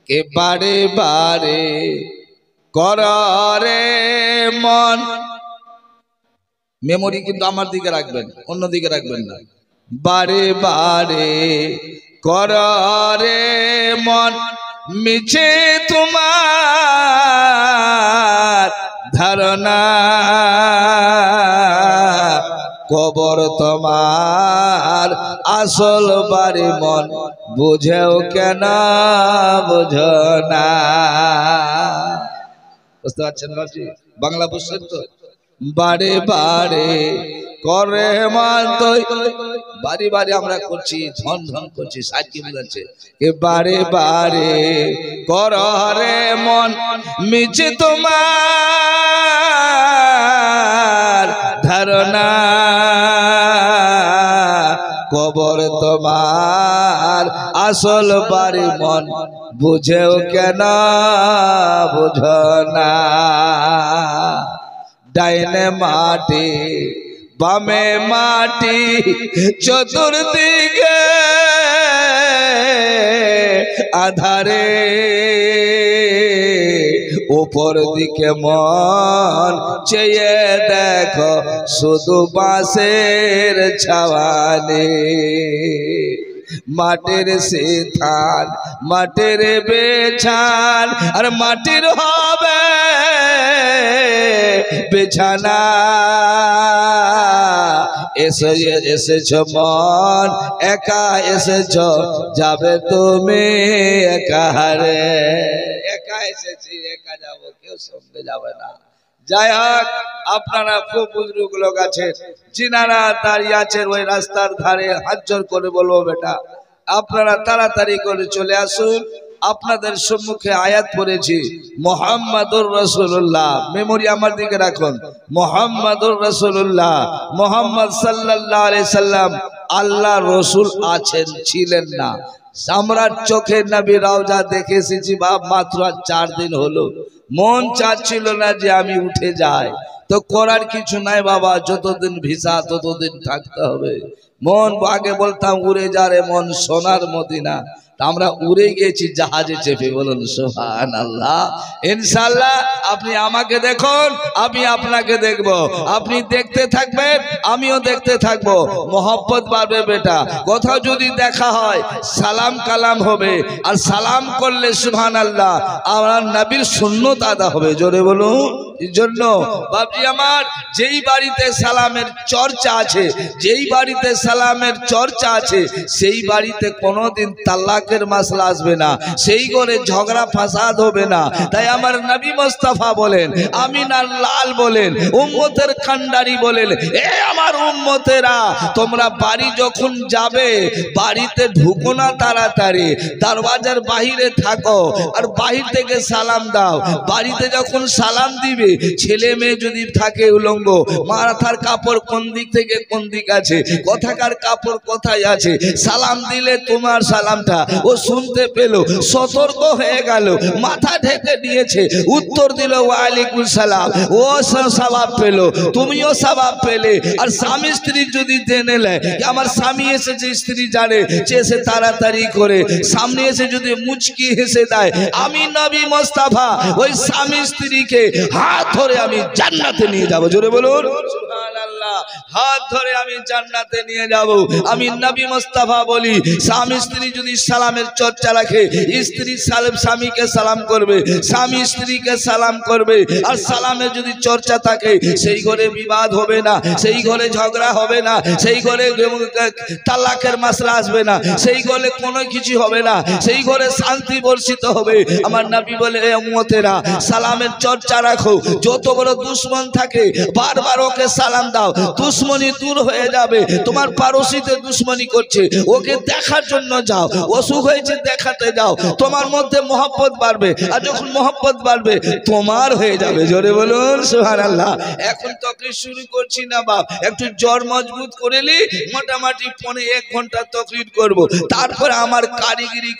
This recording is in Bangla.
কে বারে বারে করে মন। মেমোরি কিন্তু আমার দিকে রাখবেন, অন্য দিকে রাখবেন না। বারে বারে করে মন মিছে তোমার ধারণা, কবর তোমার আসল বাড়ি মন বুঝেও কেন বুঝো না। বুঝতে পারছেন বাবজি? বাংলা বুঝছেন তো? বারে বারে করে মান তুই, বারে বারে আমরা করছি, ধন ধন করছি, সাক্ষী বুঝাচ্ছে কে বারে বারে করে মন মিছে তোমার ধারণা, কবর তোমার আসল বাড়ি মন বুঝেও কেন বুঝো না। ডাইনে মাটি বামে মাটি চতুর্দিকে আধারে, উপর দিকে মন চেয়ে দেখো শুধু বাঁশের ছাওয়ানে। মাটির সিথান মাটির বেছান আর মাটির হবে বিছানা। এসেছ মন একা এসেছ, যাবে তুমি একা হারে। একা এসেছি একা যাবো, কেউ সঙ্গে যাবে না। যাই হোক, আপনারা খুব বুজুর্গ লোক আছেন, যিনারা দাঁড়িয়ে আছেন ওই রাস্তার ধারে, হাত জোর করে বলবো বেটা আপনারা তাড়াতাড়ি করে চলে আসুন। আপনাদের সম্মুখে আয়াত পড়েছি মুহাম্মাদুর রাসূলুল্লাহ, মেমোরি আমার দিকে রাখুন, মুহাম্মাদুর রাসূলুল্লাহ, মুহাম্মদ সাল্লাল্লাহু আলাইহি সাল্লাম আল্লাহ রসুল আছেন, ছিলেন না। আমরা চোখের নবী রওজা দেখে এসেছি বাপ, মাত্র 4 দিন হলো। মন চাচ্ছিল না যে আমি উঠে যাই, তো করার কিছু নাই বাবা, যতদিন ভিসা ততদিন থাকতে হবে। মন আগে বলতাম উড়ে যা রে মন সোনার মদিনা, আমরা উড়ে গেছি জাহাজে চেপে, বলুন সুবহানাল্লাহ। ইনশাআল্লাহ আপনি আমাকে দেখুন, আমি আপনাকে দেখব, আপনি দেখতে থাকবেন, আমিও দেখতে থাকবো। মোহব্বত বাড়বে বেটা, কোথাও যদি দেখা হয় সালাম কালাম হবে, আর সালাম করলে সুবহানাল্লাহ আমার নবীর সুন্নত আদা হবে। জোরে বলুন। এই জন্য বাবজি আমার, যেই বাড়িতে সালামের চর্চা আছে, যেই বাড়িতে সালামের চর্চা আছে, সেই বাড়িতে কোনোদিন তালাকের মাসলা আসবে না, সেই ঘরে ঝগড়া ফাসাদ হবে না। তাই আমার নবী মুস্তাফা বলেন, আমিনার লাল বলেন, উম্মতের খান্ডারি বলেন, এ আমার উম্মতেরা তোমরা বাড়ি যখন যাবে বাড়িতে ঢুকো না তাড়াতাড়ি, দরওয়াজার বাহিরে থাকো আর বাহির থেকে সালাম দাও। বাড়িতে যখন সালাম দিবে, ছেলে মেয়ে যদি থাকে উলঙ্গ, মাথার কাপড় কোন দিক থেকে কোন দিক আছে, কোথাকার কাপড় কোথায় আছে, সালাম দিলে তোমার সালামটা ও শুনতে পেল, সতর্ক হয়ে গেল, মাথা ঢেকে দিয়েছে, উত্তর দিল ওয়ালাইকুম সালাম, ও সওয়াব পেল, তুমিও সওয়াব পেলে। আর স্বামী স্ত্রী যদি জেনে নেয় আমার স্বামী এসেছে, স্ত্রী জানে, চেয়ে তাড়াতাড়ি করে সামনে এসে যদি মুচকি হেসে দেয়, আমি নবী মুস্তাফা ওই স্বামী স্ত্রীকে হাত ধরে আমি জান্নাতে নিয়ে যাব। জোরে বলুন সুবহানাল্লাহ। হাত ধরে আমি জান্নাতে নিয়ে যাব। আমি নবী মুস্তাফা বলি, স্বামী স্ত্রী যদি সালামের চর্চা রাখে, স্ত্রী স্বামীকে সালাম করবে, স্বামী স্ত্রীকে সালাম করবে, আর সালামের যদি চর্চা থাকে, সেই ঘরে বিবাদ হবে না, সেই ঘরে ঝগড়া হবে না, সেই ঘরে তালাকের মাসলা আসবে না, সেই ঘরে কোনো কিছু হবে না, সেই ঘরে শান্তি বর্ষিত হবে। আমার নবী বলে, এ উম্মতেরা সালামের চর্চা রাখো, যত বড় দুশ্মন থাকে বারবার ওকে সালাম দাও, দুশ্মনী দূর হয়ে যাবে। তোমার পাড়োশিতে দুশ্মনী করছে, ওকে দেখার জন্য যাও, অসুখ হয়েছে দেখাতে যাও, তোমার মধ্যে মহব্বত বাড়বে, আর যখন মহব্বত বাড়বে তোমার হয়ে যাবে। জোরে বলুন সুবহানাল্লাহ। এখন তকরির শুরু করছি না বাপ, একটু জ্বর মজবুত করে নি, মোটামুটি 1.5 ঘন্টা তকরির করব, তারপরে আমার কারিগরি